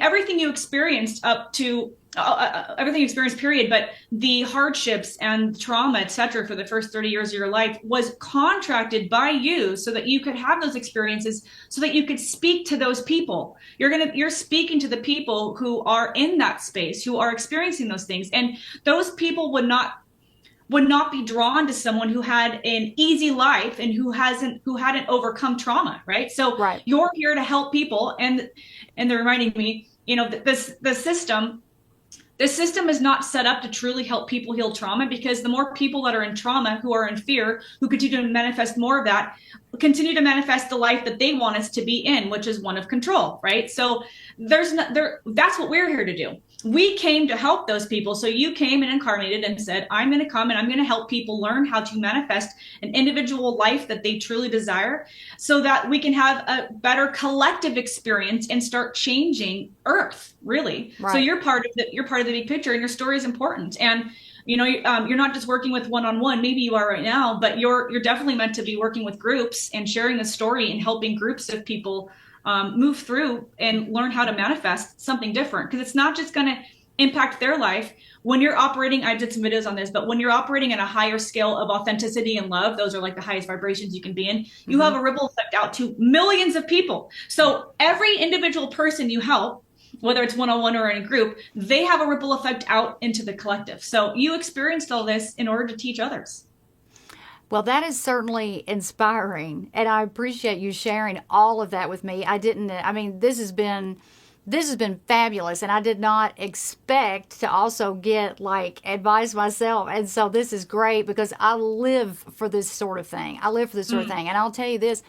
everything you experienced up to everything you experienced, period, but the hardships and trauma, etc., for the first 30 years of your life was contracted by you so that you could have those experiences, so that you could speak to those people. You're speaking to the people who are in that space, who are experiencing those things, and those people would not be drawn to someone who had an easy life and who hadn't overcome trauma, right? So right. You're here to help people, and they're reminding me, the system is not set up to truly help people heal trauma, because the more people that are in trauma, who are in fear, who continue to manifest more of that, continue to manifest the life that they want us to be in, which is one of control, right? So that's what we're here to do. We came to help those people. So you came and incarnated and said, I'm going to come and I'm going to help people learn how to manifest an individual life that they truly desire, so that we can have a better collective experience and start changing Earth, really. Right. So you're part of the big picture, and your story is important. And you're not just working with one-on-one. Maybe you are right now, but you're definitely meant to be working with groups and sharing the story and helping groups of people move through and learn how to manifest something different, because it's not just going to impact their life. When you're operating, I did some videos on this, but when you're operating at a higher scale of authenticity and love, those are like the highest vibrations you can be in. Mm-hmm. You have a ripple effect out to millions of people. So every individual person you help, whether it's one-on-one or in a group, they have a ripple effect out into the collective. So you experienced all this in order to teach others. Well, that is certainly inspiring, and I appreciate you sharing all of that with me. This has been this has been fabulous, and I did not expect to also get like advice myself. And so this is great because I live for this sort of thing. I live for this sort of thing. And I'll tell you this,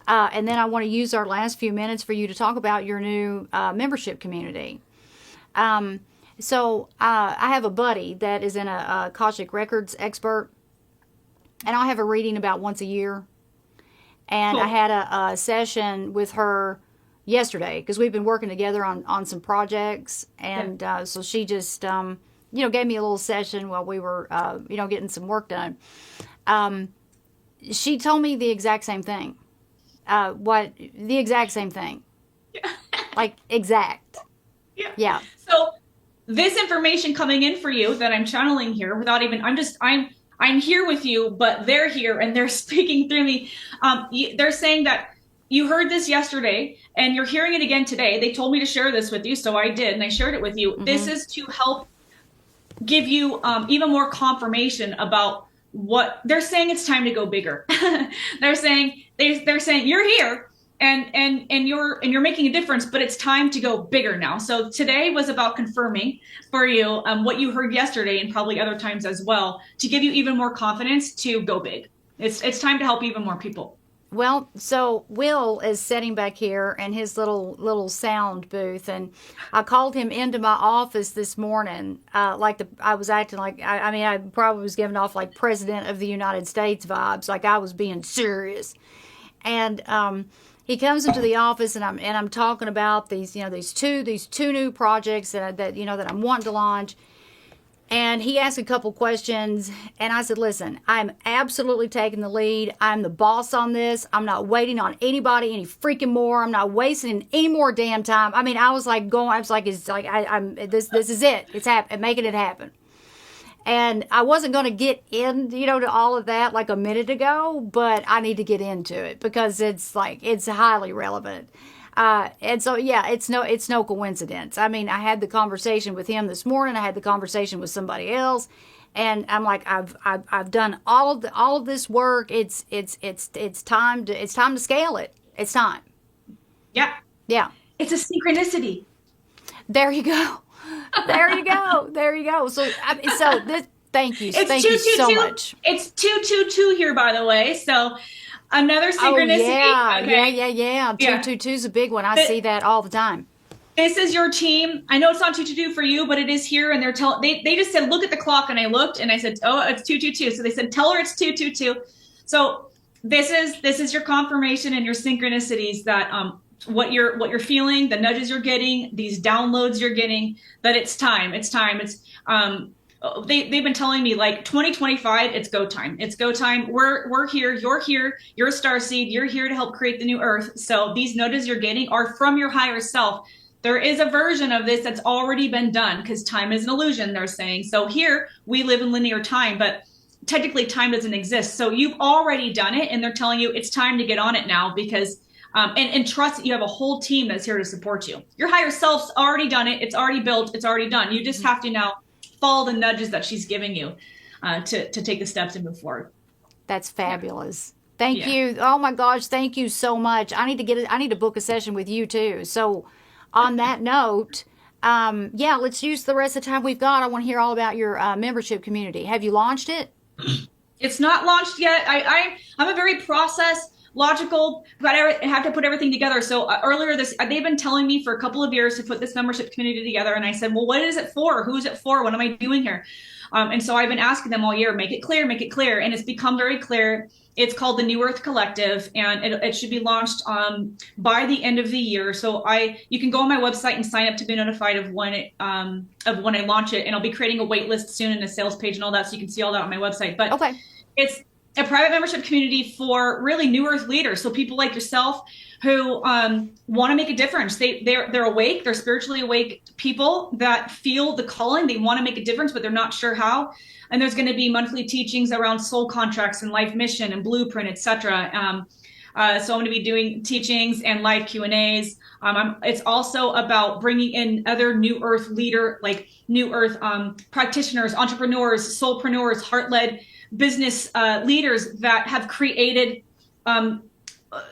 and then I want to use our last few minutes for you to talk about your new membership community. So I have a buddy that is in a Akashic Records expert, and I'll have a reading about once a year. And cool. I had a session with her yesterday because we've been working together on some projects, and so she just gave me a little session while we were getting some work done. She told me the exact same thing. The exact same thing. Yeah. Like exact. Yeah. Yeah. So this information coming in for you that I'm channeling here without even I'm here with you, but they're here and they're speaking through me. They're saying that you heard this yesterday and you're hearing it again today. They told me to share this with you, so I did, and I shared it with you. Mm-hmm. This is to help give you even more confirmation about what they're saying. It's time to go bigger. They're saying you're here and you're making a difference, but it's time to go bigger now. So today was about confirming for you what you heard yesterday and probably other times as well, to give you even more confidence to go big. It's time to help even more people. Well, so Will is sitting back here in his little sound booth, and I called him into my office this morning. I was acting like I probably was giving off like President of the United States vibes, like I was being serious. And he comes into the office, and I'm talking about these two new projects that I'm wanting to launch. And he asked a couple questions, and I said, listen, I'm absolutely taking the lead. I'm the boss on this. I'm not waiting on anybody any freaking more. I'm not wasting any more damn time. I mean, I was like, this is it. It's making it happen. And I wasn't going to get in, to all of that like a minute ago, but I need to get into it because it's highly relevant. And so, yeah, it's no coincidence. I mean, I had the conversation with him this morning. I had the conversation with somebody else, and I'm like, I've done all of this work. It's time to scale it. It's time. Yeah. Yeah. It's a synchronicity. There you go. There you go. There you go. So this. Thank you. Thank you so much. It's 222 here, by the way. So. Another synchronicity. Oh, yeah. Okay. Yeah. 222 is a big one. I see that all the time. This is your team. I know it's not 222 for you, but it is here. And they just said, look at the clock. And I looked and I said, oh, it's 222. So they said, tell her it's 222. So this is your confirmation and your synchronicities that what you're feeling, the nudges you're getting, these downloads you're getting, that it's time. It's time. They've been telling me like 2025, it's go time. It's go time. We're here. You're here. You're a starseed. You're here to help create the new earth. So these nudges you're getting are from your higher self. There is a version of this that's already been done because time is an illusion, they're saying. So here we live in linear time, but technically time doesn't exist. So you've already done it, and they're telling you it's time to get on it now because and trust that you have a whole team that's here to support you. Your higher self's already done it. It's already built. It's already done. You just have to now follow the nudges that she's giving you to take the steps and move forward. That's fabulous. Thank you. Oh my gosh, thank you so much. I need to book a session with you too. So on that note, let's use the rest of the time we've got. I want to hear all about your membership community. Have you launched it? It's not launched yet. I'm a very logical, but I have to put everything together. So earlier they've been telling me for a couple of years to put this membership community together. And I said, well, what is it for? Who's it for? What am I doing here? And so I've been asking them all year, make it clear. And it's become very clear. It's called the New Earth Collective, and it should be launched by the end of the year. So you can go on my website and sign up to be notified of when I launch it. And I'll be creating a wait list soon and a sales page and all that. So you can see all that on my website. But okay. It's a private membership community for really New Earth leaders. So people like yourself who want to make a difference. They're awake. They're spiritually awake people that feel the calling. They want to make a difference, but they're not sure how. And there's going to be monthly teachings around soul contracts and life mission and blueprint, etc. So I'm going to be doing teachings and live Q&As. It's also about bringing in other New Earth New Earth practitioners, entrepreneurs, soulpreneurs, heart-led business leaders that have created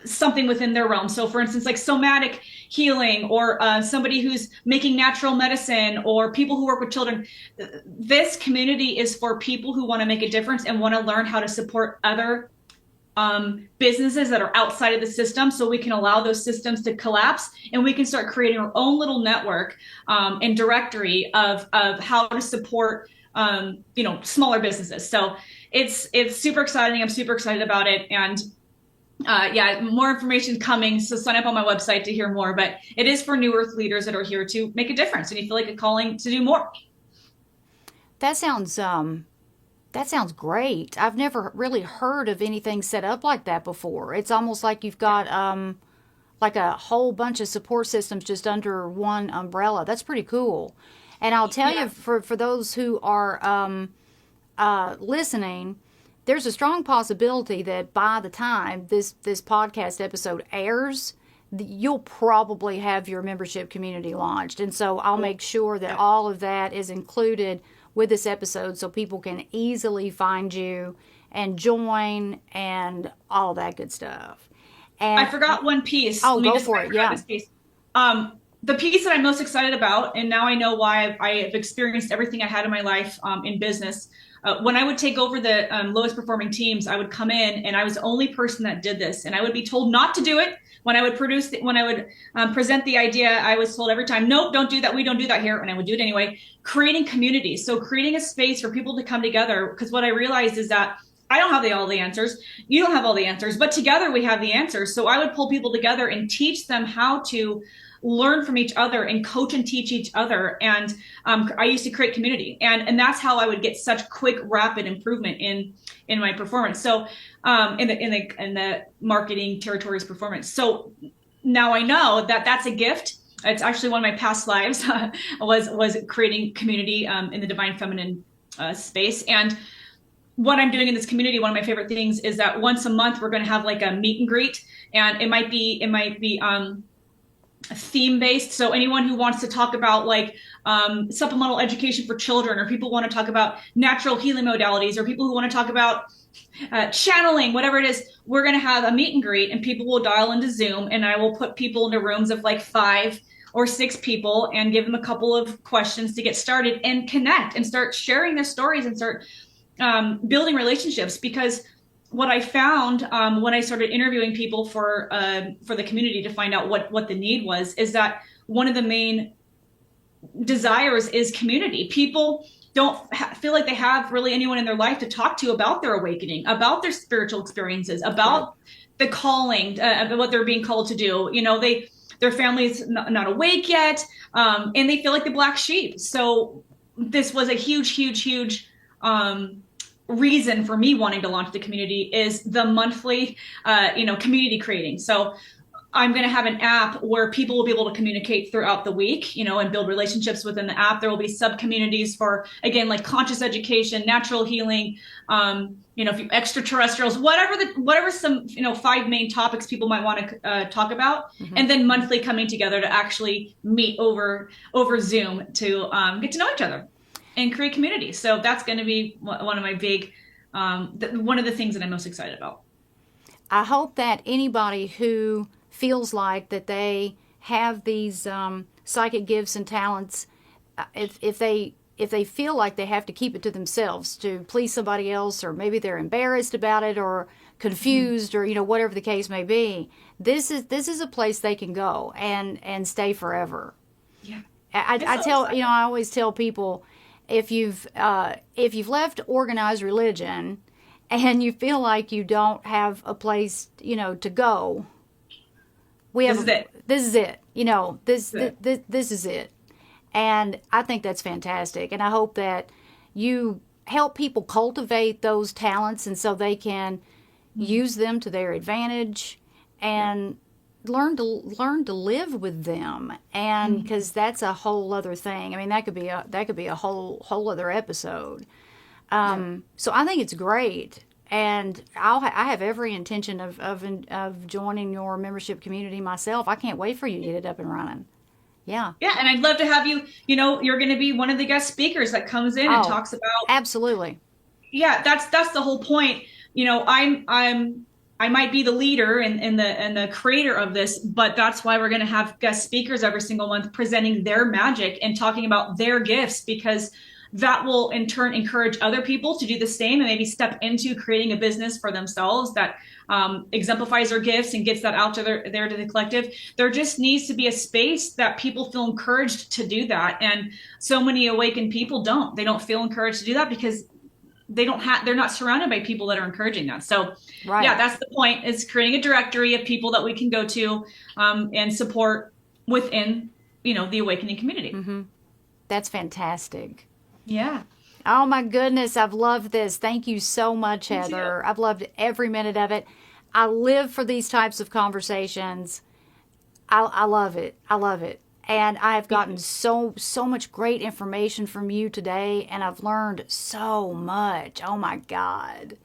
something within their realm. So for instance, like somatic healing, or somebody who's making natural medicine, or people who work with children. This community is for people who want to make a difference and want to learn how to support other businesses that are outside of the system, so we can allow those systems to collapse, and we can start creating our own little network and directory of how to support smaller businesses. So it's super exciting. I'm super excited about it. And more information coming. So sign up on my website to hear more, but it is for New Earth leaders that are here to make a difference. And you feel like a calling to do more. That sounds great. I've never really heard of anything set up like that before. It's almost like you've got like a whole bunch of support systems just under one umbrella. That's pretty cool. And I'll tell you, for those who are listening, there's a strong possibility that by the time this podcast episode airs, you'll probably have your membership community launched. And so I'll make sure that all of that is included with this episode, so people can easily find you and join and all that good stuff. And I forgot one piece. Oh, go for it. Yeah. The piece that I'm most excited about, and now I know why I have experienced everything I had in my life in business. When I would take over the lowest performing teams, I would come in, and I was the only person that did this, and I would be told not to do it. When I would present the idea, I was told every time, nope, don't do that. We don't do that here. And I would do it anyway. Creating community. So creating a space for people to come together. Because what I realized is that I don't have all the answers. You don't have all the answers, but together we have the answers. So I would pull people together and teach them how to learn from each other and coach and teach each other. And I used to create community, and that's how I would get such quick, rapid improvement in my performance. So in the marketing territories performance. So now I know that that's a gift. It's actually one of my past lives was creating community in the divine feminine space. And what I'm doing in this community, one of my favorite things is that once a month we're going to have like a meet and greet, and it might be theme based. So anyone who wants to talk about like supplemental education for children, or people want to talk about natural healing modalities, or people who want to talk about channeling, whatever it is, we're going to have a meet and greet, and people will dial into Zoom, and I will put people into rooms of like 5 or 6 people and give them a couple of questions to get started and connect and start sharing their stories and start building relationships. Because what I found when I started interviewing people for the community to find out what the need was, is that one of the main desires is community. People don't feel like they have really anyone in their life to talk to about their awakening, about their spiritual experiences, about the calling, what they're being called to do. Their family's not awake yet, and they feel like the black sheep. So this was a huge reason for me wanting to launch the community, is the monthly, community creating. So I'm going to have an app where people will be able to communicate throughout the week, and build relationships within the app. There will be sub communities for, again, like conscious education, natural healing, if you extraterrestrials, whatever some, 5 main topics people might want to talk about, and then monthly coming together to actually meet over Zoom to get to know each other and create community. So that's going to be one of my big, one of the things that I'm most excited about. I hope that anybody who feels like that they have these psychic gifts and talents, if they feel like they have to keep it to themselves to please somebody else, or maybe they're embarrassed about it or confused, or whatever the case may be, this is a place they can go and stay forever. Yeah, I always tell people, if you've left organized religion and you feel like you don't have a place to go, this is it. This is it. And I think that's fantastic. And I hope that you help people cultivate those talents, and so they can use them to their advantage and learn to live with them. And because that's a whole other thing. I mean, that could be a whole other episode. So I think it's great. And I have every intention of joining your membership community myself. I can't wait for you to get it up and running. Yeah. Yeah, and I'd love to have you. You're going to be one of the guest speakers that comes in and talks about. Absolutely. Yeah, that's the whole point. I I might be the leader and the creator of this, but that's why we're going to have guest speakers every single month presenting their magic and talking about their gifts, because that will in turn encourage other people to do the same and maybe step into creating a business for themselves that exemplifies their gifts and gets that out to there to the collective. There just needs to be a space that people feel encouraged to do that. And so many awakened people they don't feel encouraged to do that because they're not surrounded by people that are encouraging that. So yeah, that's the point, is creating a directory of people that we can go to and support within, the awakening community. Mm-hmm. That's fantastic. Yeah. Oh my goodness, I've loved this. Thank you so much, Heather. I've loved every minute of it. I live for these types of conversations. I love it. I love it. And I have gotten so much great information from you today, and I've learned so much. Oh my God.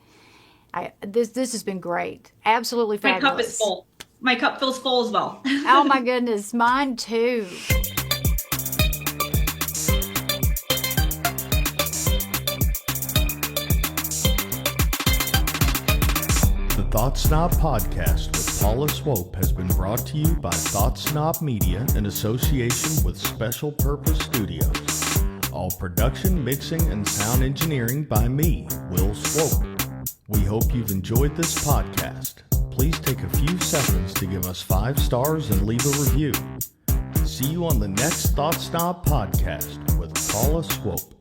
This has been great. Absolutely fabulous. My cup is full. My cup feels full as well. Oh my goodness, mine too. The ThoughtSnob podcast with Paula Swope has been brought to you by ThoughtSnob Media in association with Special Purpose Studios. All production, mixing, and sound engineering by me, Will Swope. We hope you've enjoyed this podcast. Please take a few seconds to give us 5 stars and leave a review. See you on the next ThoughtSnob podcast with Paula Swope.